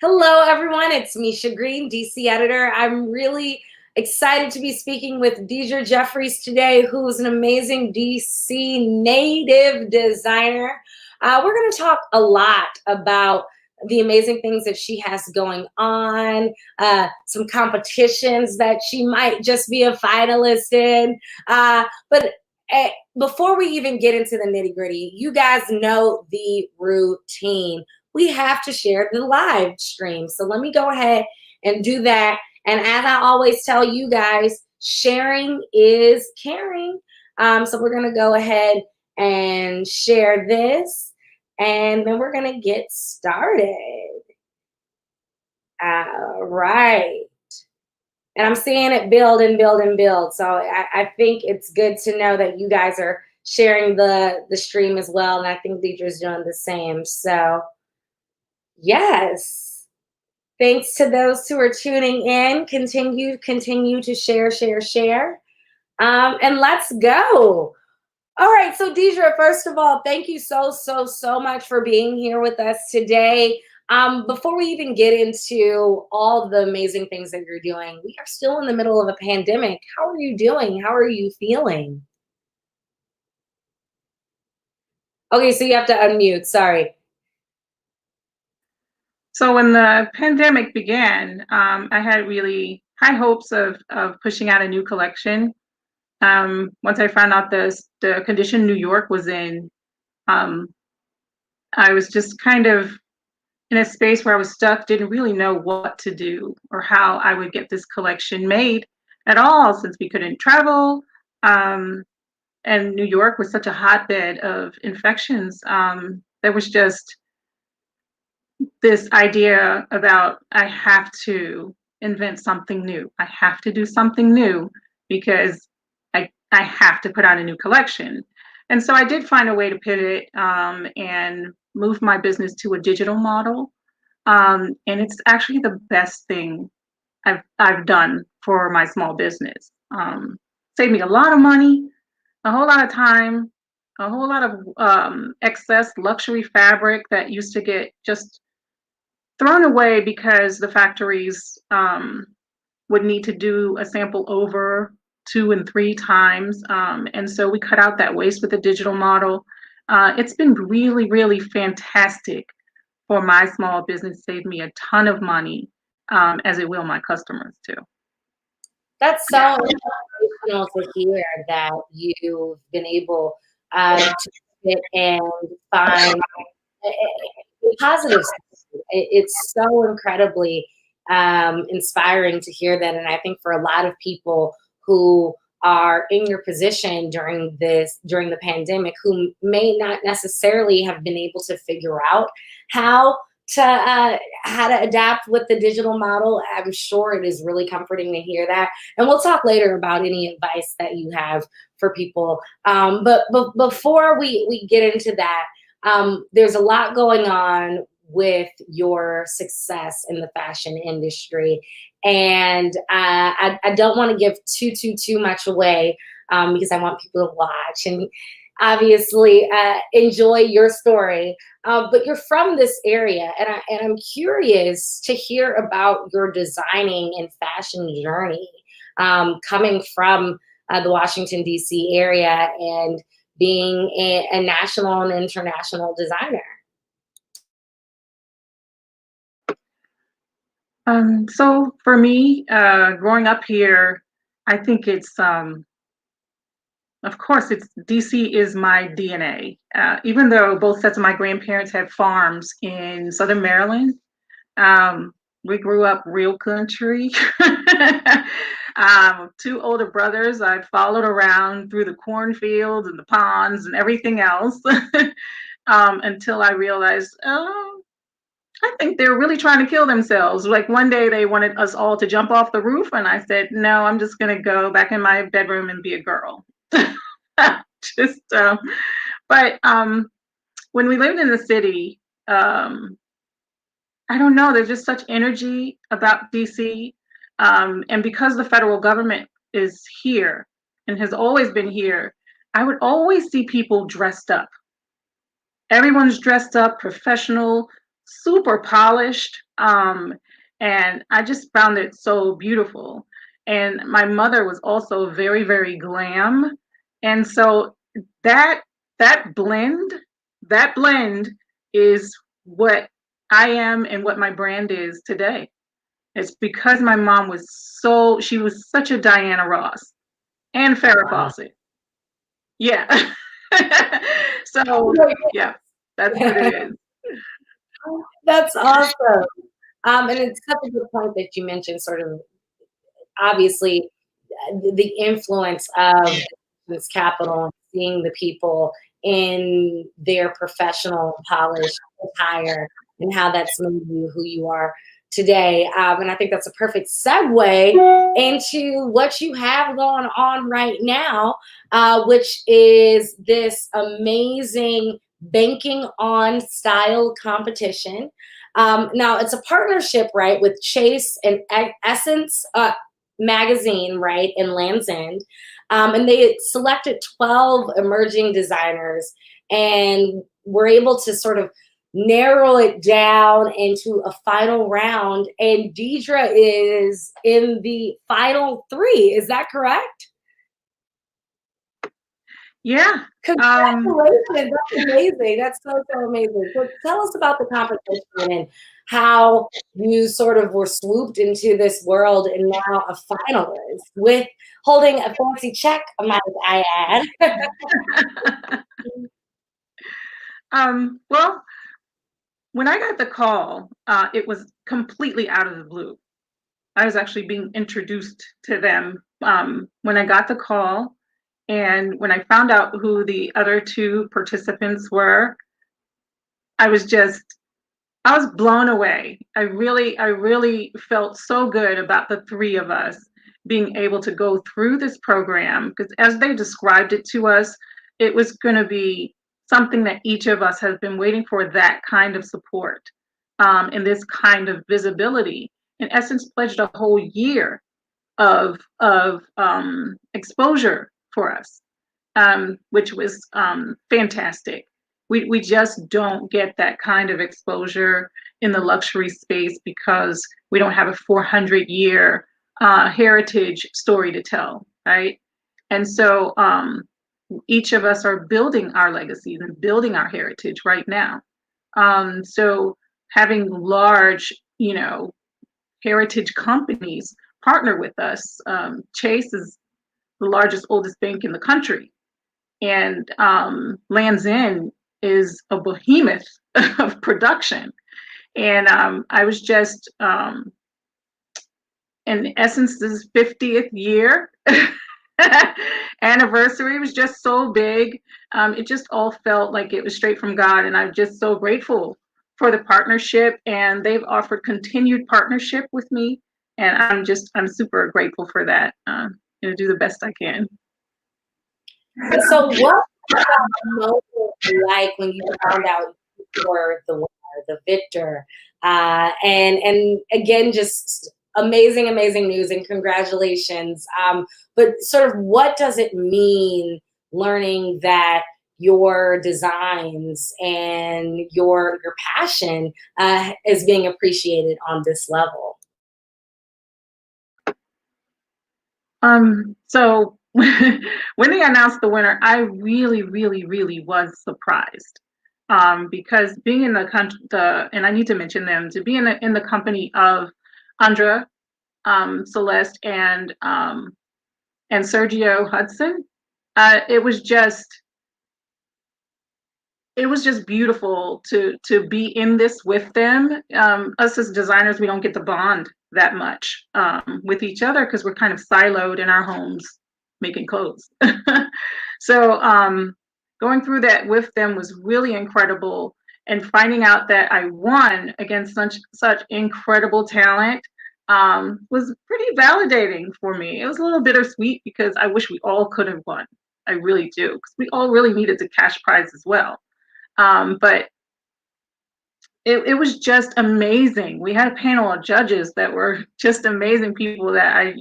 Hello, everyone. It's Misha Green, DC editor. I'm really excited to be speaking with Deidre Jeffries today, who's an amazing DC native designer. We're going to talk a lot about the amazing things that she has going on, some competitions that she might just be a finalist in. But before we even get into the nitty gritty, you guys know the routine. We have to share the live stream. So let me go ahead and do that. And as I always tell you guys, sharing is caring. So we're going to go ahead and share this, and then we're going to get started. All right. And I'm seeing it build and build and build. So I think it's good to know that you guys are sharing the stream as well. And I think Deidre's doing the same. So yes. Thanks to those who are tuning in. Continue to share. And let's go. All right. So Deidre, first of all, thank you so much for being here with us today. Before we even get into all the amazing things that you're doing, we are still in the middle of a pandemic. How are you doing? How are you feeling? Okay, so you have to unmute. Sorry. So when the pandemic began, I had really high hopes of pushing out a new collection. Once I found out the condition New York was in, I was just kind of in a space where I was stuck, didn't really know what to do or how I would get this collection made at all, since we couldn't travel. And New York was such a hotbed of infections. There was just this idea about, I have to invent something new. I have to do something new because I have to put out a new collection. And so I did find a way to pivot and move my business to a digital model. And it's actually the best thing I've done for my small business. Saved me a lot of money, a whole lot of time, a whole lot of excess luxury fabric that used to get just thrown away because the factories would need to do a sample over 2 and 3 times. And so we cut out that waste with the digital model. It's been really fantastic for my small business, saved me a ton of money, as it will my customers too. That's so inspirational to hear that you've been able to sit and find positive. It's so incredibly inspiring to hear that. And I think for a lot of people who are in your position during the pandemic, who may not necessarily have been able to figure out how to adapt with the digital model, I'm sure it is really comforting to hear that. And we'll talk later about any advice that you have for people. But before we get into that, there's a lot going on with your success in the fashion industry. And I don't want to give too much away because I want people to watch and obviously enjoy your story. But you're from this area, and I'm curious to hear about your designing and fashion journey, coming from the Washington, D.C. area and being a national and international designer. So for me, growing up here, I think it's, of course, it's DC is my DNA. Even though both sets of my grandparents had farms in Southern Maryland, we grew up real country. 2 older brothers I followed around through the cornfields and the ponds and everything else until I realized, oh, I think they're really trying to kill themselves. Like one day they wanted us all to jump off the roof, and I said, no, I'm just going to go back in my bedroom and be a girl. Just, but when we lived in the city, I don't know, there's just such energy about DC. And because the federal government is here and has always been here, I would always see people dressed up. Everyone's dressed up, professional, super polished. And I just found it so beautiful. And my mother was also very, very glam. And so that that blend, that blend is what I am and what my brand is today. It's because my mom was she was such a Diana Ross and Farrah Wow. Fawcett. Yeah. So yeah, that's what it is. That's awesome. And it's such a good point that you mentioned, sort of obviously the influence of this capital, seeing the people in their professional polished attire and how that's made you who you are today. And I think that's a perfect segue into what you have going on right now, which is this amazing banking on style competition. Now it's a partnership, right, with Chase and Essence magazine, right, in Land's End. And they selected 12 emerging designers and were able to sort of narrow it down into a final round. And Deidre is in the final three. Is that correct? Yeah. Congratulations. That's amazing. That's so, so amazing. So tell us about the competition and how you sort of were swooped into this world and now a finalist with holding a fancy check, might I add. Well, when I got the call, it was completely out of the blue. I was actually being introduced to them when I got the call. And when I found out who the other two participants were, I was just, I was blown away. I really felt so good about the three of us being able to go through this program because as they described it to us, it was going to be something that each of us has been waiting for, that kind of support and this kind of visibility. In essence, pledged a whole year of exposure for us, which was fantastic. We just don't get that kind of exposure in the luxury space because we don't have a 400-year heritage story to tell, right? And so each of us are building our legacies and building our heritage right now. So having large, heritage companies partner with us. Chase is the largest, oldest bank in the country. And Land's End is a behemoth of production. And I was just, in essence, this 50th year anniversary was just so big. It just all felt like it was straight from God. And I'm just so grateful for the partnership. And they've offered continued partnership with me. And I'm super grateful for that. Do the best I can. And so what was that moment like when you found out you were the winner, the victor? And again, just amazing, amazing news and congratulations. But sort of what does it mean learning that your designs and your passion is being appreciated on this level? So when they announced the winner, I really, really, really was surprised. Because being in the country, and I need to mention them, to be in the company of Andra, Celeste, and Sergio Hudson, it was just beautiful to be in this with them. Us as designers, we don't get to bond that much with each other because we're kind of siloed in our homes making clothes. So going through that with them was really incredible, and finding out that I won against such incredible talent was pretty validating for me. It was a little bittersweet because I wish we all could have won. I really do, because we all really needed the cash prize as well. But it was just amazing. We had a panel of judges that were just amazing people that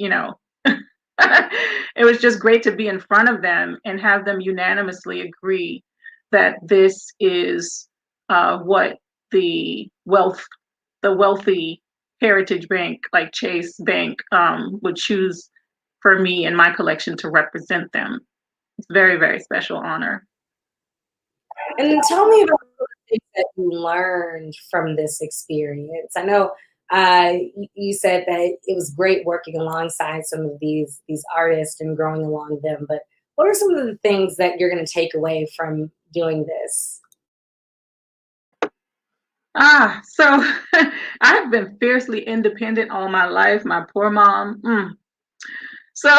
it was just great to be in front of them and have them unanimously agree that this is what the wealthy heritage bank like Chase Bank would choose for me and my collection to represent them. It's a very, very special honor. And tell me about the things that you learned from this experience. I know you said that it was great working alongside some of these artists and growing along them, but what are some of the things that you're going to take away from doing this? So I've been fiercely independent all my life. My poor mom. So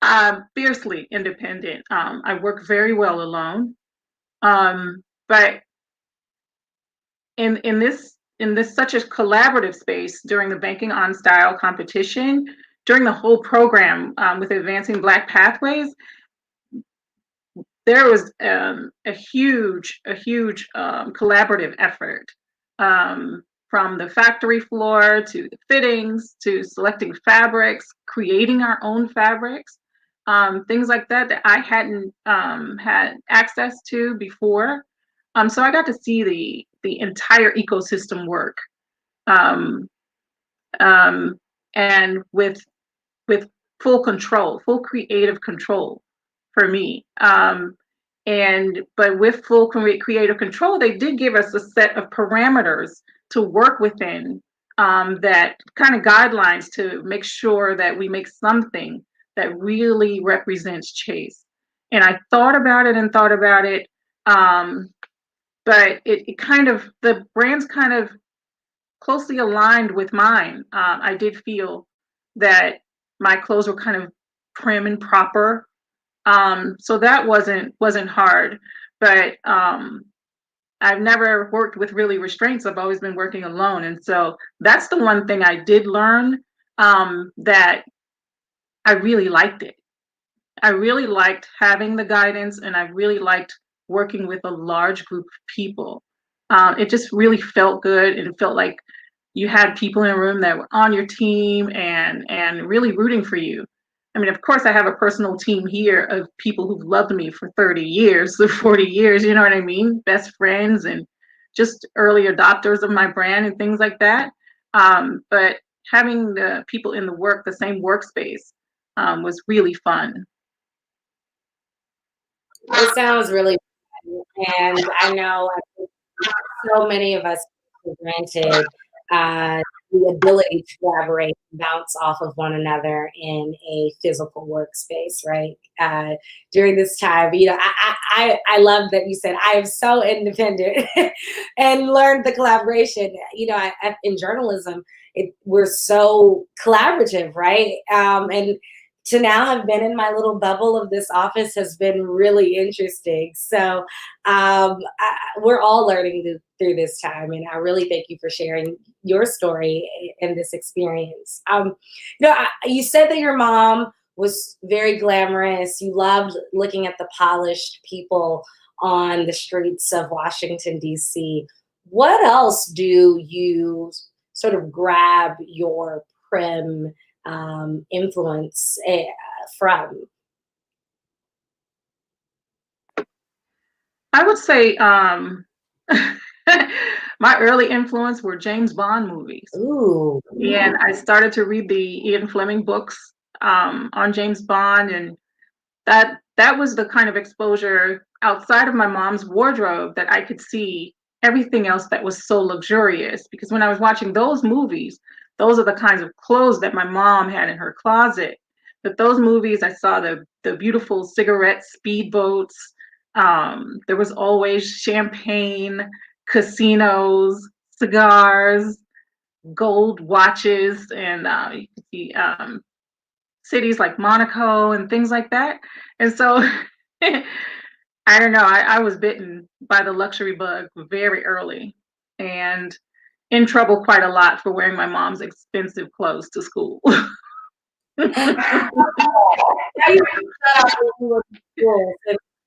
I'm fiercely independent. I work very well alone. But in this such a collaborative space during the Banking on Style competition, during the whole program with Advancing Black Pathways, there was a huge collaborative effort, from the factory floor to the fittings to selecting fabrics, creating our own fabrics, things like that that I hadn't had access to before. So I got to see the entire ecosystem work, um, and with full control, full creative control for me. And but with full creative control, they did give us a set of parameters to work within, that kind of guidelines to make sure that we make something that really represents Chase. And I thought about it and thought about it, but it kind of the brands kind of closely aligned with mine. I did feel that my clothes were kind of prim and proper, so that wasn't hard. But I've never worked with really restraints. I've always been working alone, and so that's the one thing I did learn, that I really liked it. I really liked having the guidance, and I really liked working with a large group of people. It just really felt good, and it felt like you had people in a room that were on your team and really rooting for you. I mean, of course, I have a personal team here of people who've loved me for 30 years, or 40 years, you know what I mean? Best friends and just early adopters of my brand and things like that. But having the people in the same workspace, was really fun. It sounds really fun, and I know I think so many of us take for granted the ability to collaborate and bounce off of one another in a physical workspace, right? During this time, I love that you said I am so independent and learned the collaboration. In journalism, we're so collaborative, right? And to now have been in my little bubble of this office has been really interesting. So we're all learning through this time, and I really thank you for sharing your story and this experience. You said that your mom was very glamorous. You loved looking at the polished people on the streets of Washington, D.C. What else do you sort of grab your prim influence from? I would say, my early influence were James Bond movies. Ooh. And I started to read the Ian Fleming books, on James Bond, and that was the kind of exposure outside of my mom's wardrobe that I could see everything else that was so luxurious. Because when I was watching those movies, those are the kinds of clothes that my mom had in her closet. But those movies, I saw the beautiful cigarette speedboats. There was always champagne, casinos, cigars, gold watches, and you could see, cities like Monaco and things like that. And so I don't know, I was bitten by the luxury bug very early, and in trouble quite a lot for wearing my mom's expensive clothes to school. Now you brought up when you were in school,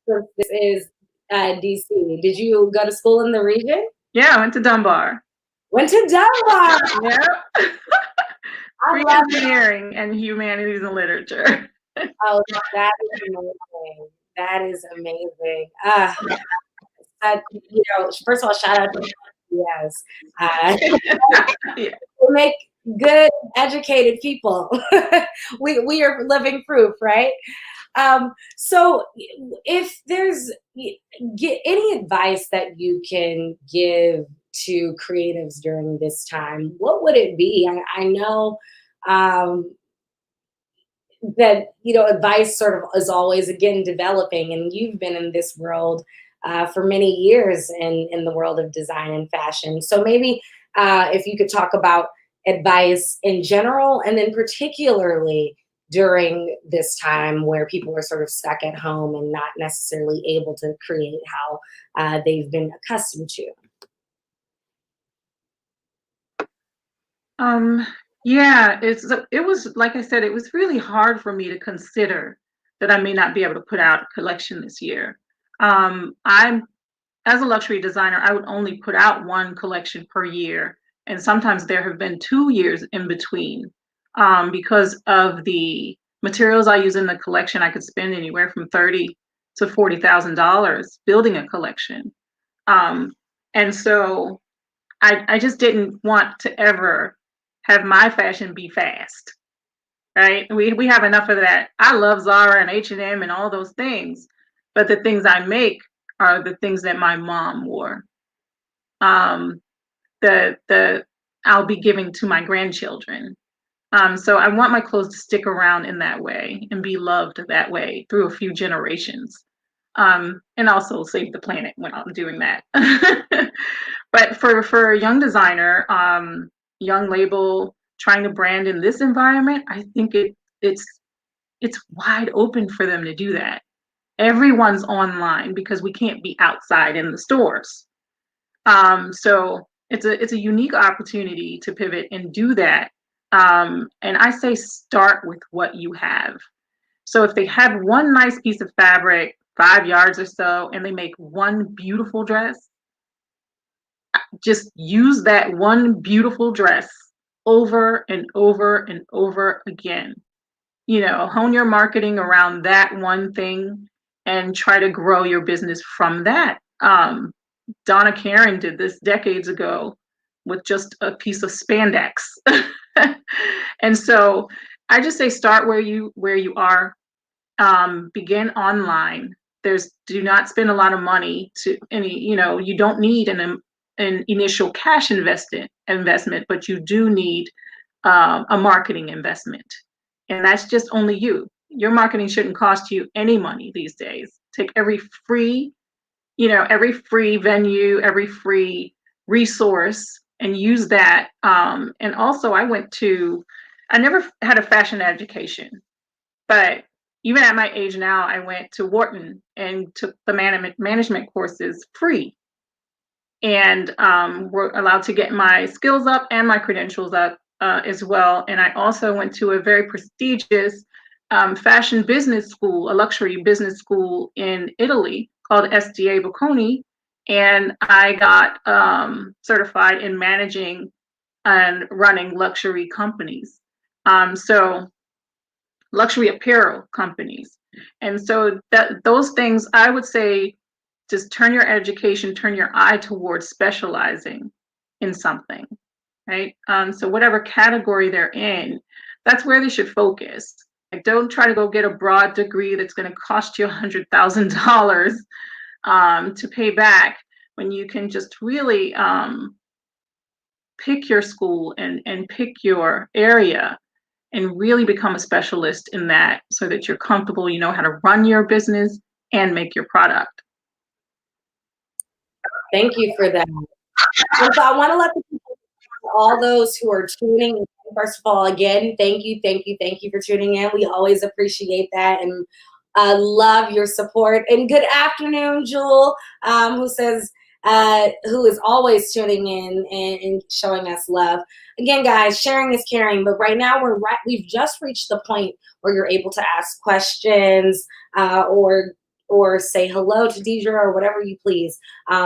since this is DC. Did you go to school in the region? Yeah, I went to Dunbar. Went to Dunbar. Yeah. I love that. Engineering and humanities and literature. Oh, that is amazing. That is amazing. first of all, shout out to yes. Uh, Yeah. we make good, educated people. We are living proof, right? So if there's get any advice that you can give to creatives during this time, what would it be? I know um, that advice sort of is always again developing, and you've been in this world for many years in the world of design and fashion. So maybe if you could talk about advice in general, and then particularly during this time where people are sort of stuck at home and not necessarily able to create how they've been accustomed to. Um, yeah, it was like I said, it was really hard for me to consider that I may not be able to put out a collection this year. I'm As a luxury designer, I would only put out one collection per year, and sometimes there have been 2 years in between because of the materials I use in the collection. I could spend anywhere from $30,000 to $40,000 building a collection, um, and so I just didn't want to ever have my fashion be fast, right? We have enough of that. I love Zara and H&M and M and all those things, but the things I make are the things that my mom wore. Um, the I'll be giving to my grandchildren. So I want my clothes to stick around in that way and be loved that way through a few generations. And also save the planet when I'm doing that. But for a young designer, young label trying to brand in this environment, I think it's wide open for them to do that. Everyone's online because we can't be outside in the stores. So it's a unique opportunity to pivot and do that. And I say start with what you have. So if they have one nice piece of fabric, 5 yards or so, and they make one beautiful dress, just use that one beautiful dress over and over and over again. Hone your marketing around that one thing and try to grow your business from that. Donna Karan did this decades ago with just a piece of spandex. And so I just say start where you are. Begin online. Do not spend a lot of money to any, you don't need an initial cash investment, but you do need a marketing investment. And that's just only you. Your marketing shouldn't cost you any money these days. Take every free venue, every free resource, and use that. And also, I never had a fashion education, but even at my age now, I went to Wharton and took the management courses free, and were allowed to get my skills up and my credentials up as well. And I also went to a very prestigious fashion business school, a luxury business school in Italy called SDA Bocconi, and I got certified in managing and running luxury companies. So luxury apparel companies. And so those things, I would say, just turn your education, turn your eye towards specializing in something, right? So whatever category they're in, that's where they should focus. Like, don't try to go get a broad degree that's going to cost you $100,000 to pay back when you can just really pick your school and pick your area and really become a specialist in that so that you're comfortable, you know how to run your business and make your product. Thank you for that. And so I want to let the people, all those who are tuning in, first of all, again, thank you, thank you, thank you for tuning in. We always appreciate that and love your support. And good afternoon, Jewel, who says, who is always tuning in and showing us love. Again, guys, sharing is caring, but right now we've just reached the point where you're able to ask questions or say hello to Deidre or whatever you please.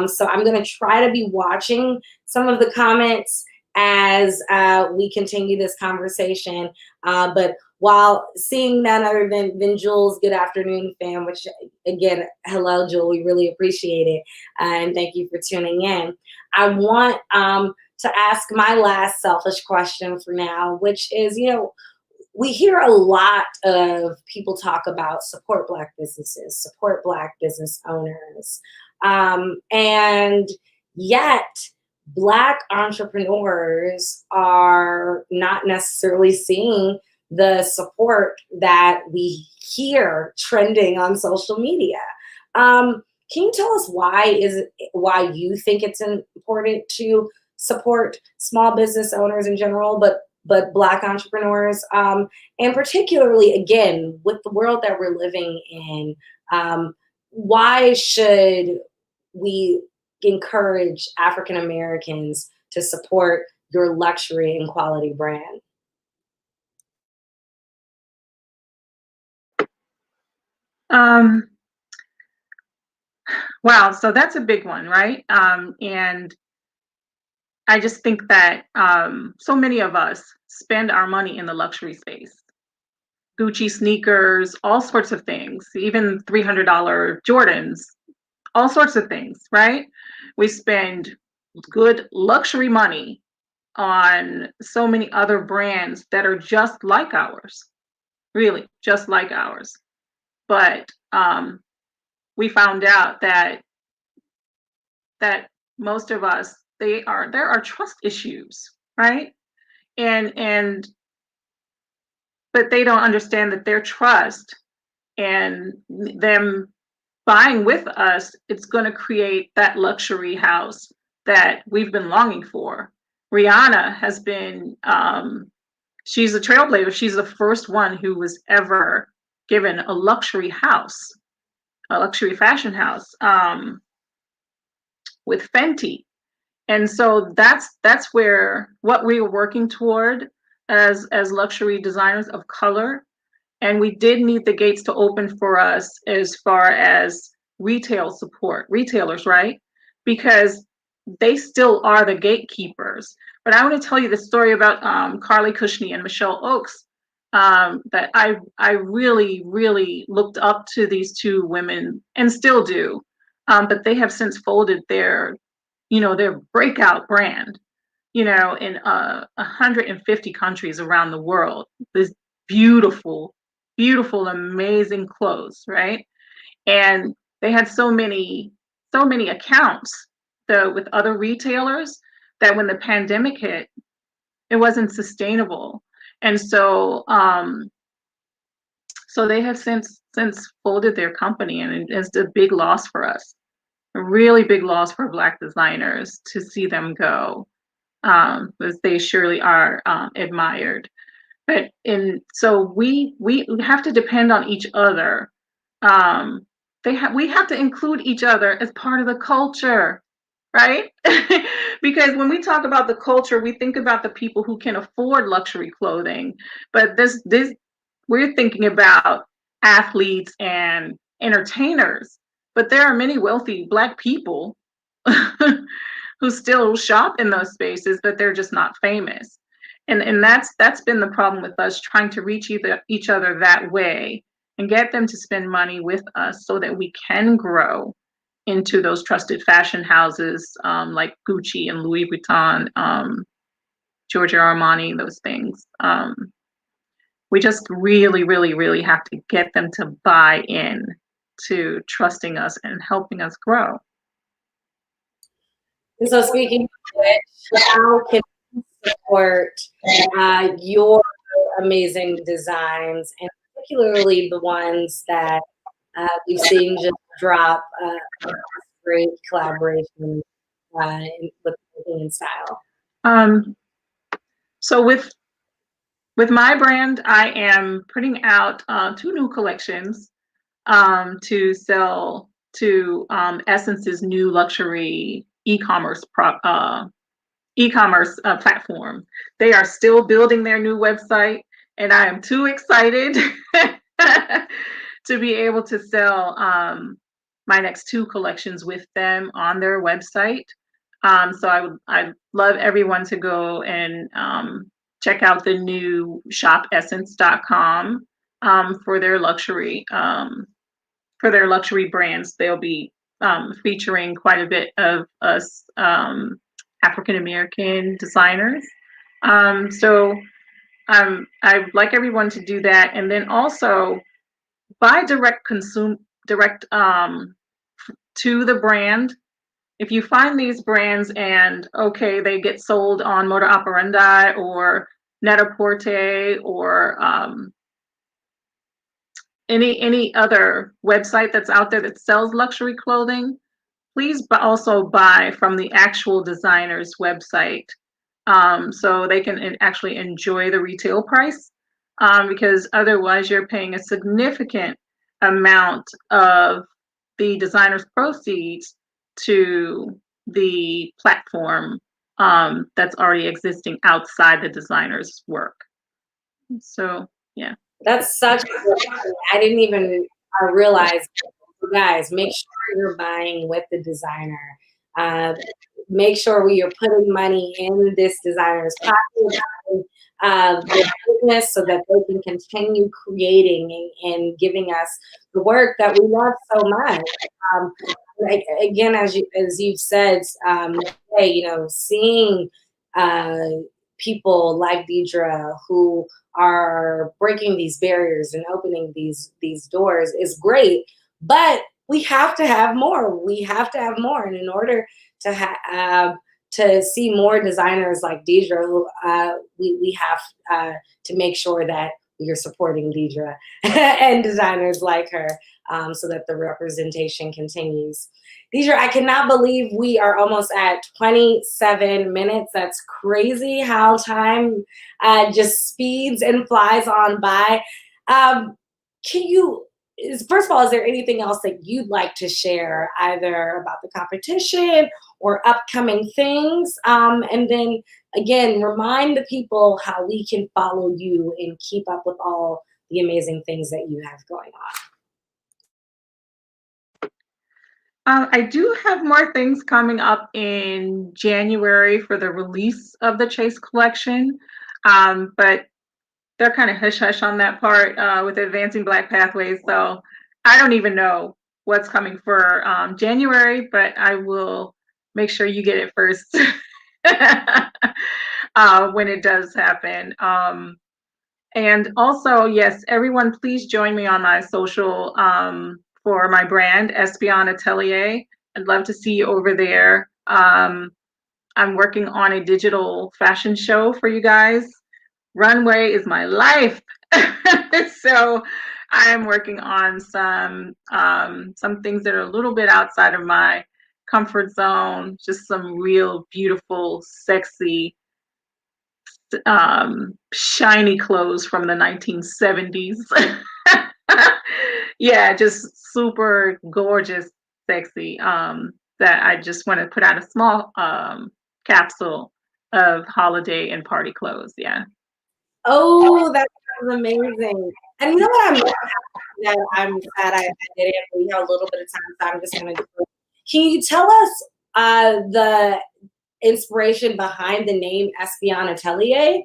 So I'm going to try to be watching some of the comments as we continue this conversation. But while seeing none other than Jules' Good Afternoon fam, which again, hello, Jewel, we really appreciate it. And thank you for tuning in. I want to ask my last selfish question for now, which is, we hear a lot of people talk about support Black businesses, support Black business owners. And yet, Black entrepreneurs are not necessarily seeing the support that we hear trending on social media. Can you tell us why you think it's important to support small business owners in general, but Black entrepreneurs, and particularly again with the world that we're living in, why should we encourage African Americans to support your luxury and quality brand? Um, wow, so that's a big one, right? And I just think that so many of us spend our money in the luxury space. Gucci sneakers, all sorts of things, even $300 Jordans, all sorts of things, right? We spend good luxury money on so many other brands that are just like ours, really, just like ours. But we found out that most of us, there are trust issues, right? And but they don't understand that their trust and them buying with us, it's going to create that luxury house that we've been longing for. Rihanna has been, she's a trailblazer. She's the first one who was ever given a luxury house, a luxury fashion house, with Fenty. And so that's where what we were working toward as luxury designers of color. And we did need the gates to open for us as far as retail support, retailers, right? Because they still are the gatekeepers. But I want to tell you the story about Carly Cushney and Michelle Oakes, that I really, really looked up to these two women and still do. But they have since folded their breakout brand, in 150 countries around the world. This beautiful, beautiful, amazing clothes, right? And they had so many accounts with other retailers that when the pandemic hit, it wasn't sustainable. And so they have since folded their company, and it's a big loss for us, a really big loss for Black designers to see them go, because they surely are admired. So we have to depend on each other. Um, we have to include each other as part of the culture, right? Because when we talk about the culture, we think about the people who can afford luxury clothing, but this we're thinking about athletes and entertainers. But there are many wealthy Black people who still shop in those spaces, but they're just not famous. And that's been the problem with us trying to reach each other that way and get them to spend money with us so that we can grow into those trusted fashion houses, like Gucci and Louis Vuitton, Giorgio Armani, those things. We just really, really, really have to get them to buy in to trusting us and helping us grow. And so, speaking of which, how can you support your amazing designs, and particularly the ones that we've seen just drop great collaboration with clothing and style? Um, so with my brand, I am putting out 2 new collections to sell to Essence's new luxury e-commerce platform. They are still building their new website, and I am too excited to be able to sell my next 2 collections with them on their website. So I'd love everyone to go and check out the new shopessence.com for their luxury brands. They'll be featuring quite a bit of us African American designers. So I'd like everyone to do that, and then also buy direct to the brand. If you find these brands and okay, they get sold on Moda Operandi or Net-a-Porter or any other website that's out there that sells luxury clothing, please also buy from the actual designer's website, so they can actually enjoy the retail price, because otherwise you're paying a significant amount of the designer's proceeds to the platform that's already existing outside the designer's work. So, yeah. That's such a good point. I didn't even realize. Guys, make sure you're buying with the designer. Uh, Make sure you're putting money in this designer's pocket, their business, so that they can continue creating and giving us the work that we love so much. Um, Again, as you've said, hey, seeing uh, people like Deidre who are breaking these barriers and opening these doors is great, but we have to have more. We have to have more, and in order to have to see more designers like Deidre, who we have to make sure that you're supporting Deidre and designers like her, so that the representation continues. Deidre, I cannot believe we are almost at 27 minutes. That's crazy how time just speeds and flies on by. Can you, first of all, is there anything else that you'd like to share, either about the competition or upcoming things? And then again, remind the people how we can follow you and keep up with all the amazing things that you have going on. I do have more things coming up in January for the release of the Chase collection, but they're kind of hush hush on that part with Advancing Black Pathways. So I don't even know what's coming for January, but I will make sure you get it first when it does happen. And also, yes, everyone, please join me on my social for my brand, Espeon Atelier. I'd love to see you over there. I'm working on a digital fashion show for you guys. Runway is my life. So I'm working on some things that are a little bit outside of my comfort zone, just some real beautiful, sexy, shiny clothes from the 1970s. Yeah, just super gorgeous, sexy. That I just want to put out a small capsule of holiday and party clothes. Yeah. Oh, that sounds amazing. And you know what I'm glad I did it. We have a little bit of time, so I'm just gonna do it. Can you tell us the inspiration behind the name Espeon Atelier?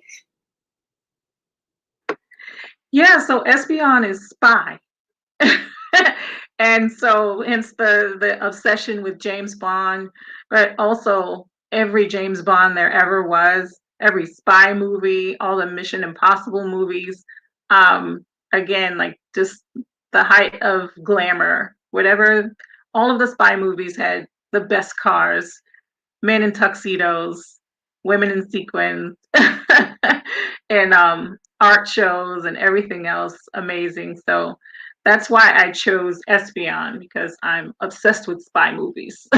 Yeah, so Espeon is spy. And so hence the obsession with James Bond, but also every James Bond there ever was, every spy movie, all the Mission Impossible movies. Again, like just the height of glamour, whatever, all of the spy movies had the best cars, men in tuxedos, women in sequins, and art shows and everything else amazing. So that's why I chose Espeon, because I'm obsessed with spy movies.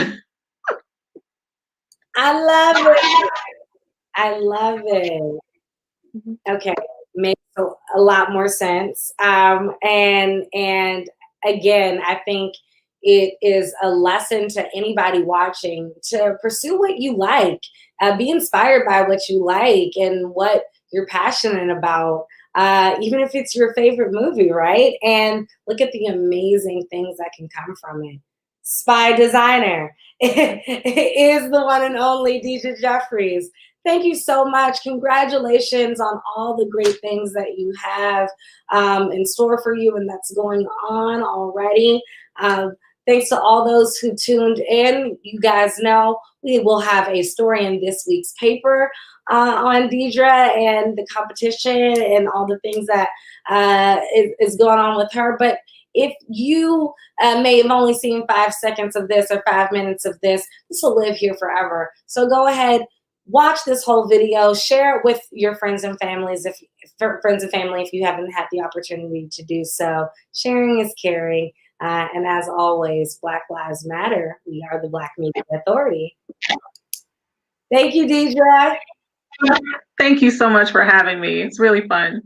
I love it. I love it. Okay, makes a lot more sense. And again, I think it is a lesson to anybody watching to pursue what you like, be inspired by what you like and what you're passionate about, even if it's your favorite movie, right? And look at the amazing things that can come from it. spy designer is the one and only Deidre Jeffries. Thank you so much. Congratulations on all the great things that you have in store for you and that's going on already. Thanks to all those who tuned in. You guys know we will have a story in this week's paper on Deidre and the competition and all the things that is going on with her. But if you may have only seen 5 seconds of this or 5 minutes of this, this will live here forever. So go ahead, watch this whole video, share it with your friends and families if you haven't had the opportunity to do so. Sharing is caring. And as always, Black Lives Matter. We are the Black Media Authority. Thank you, Deidre. Thank you so much for having me. It's really fun.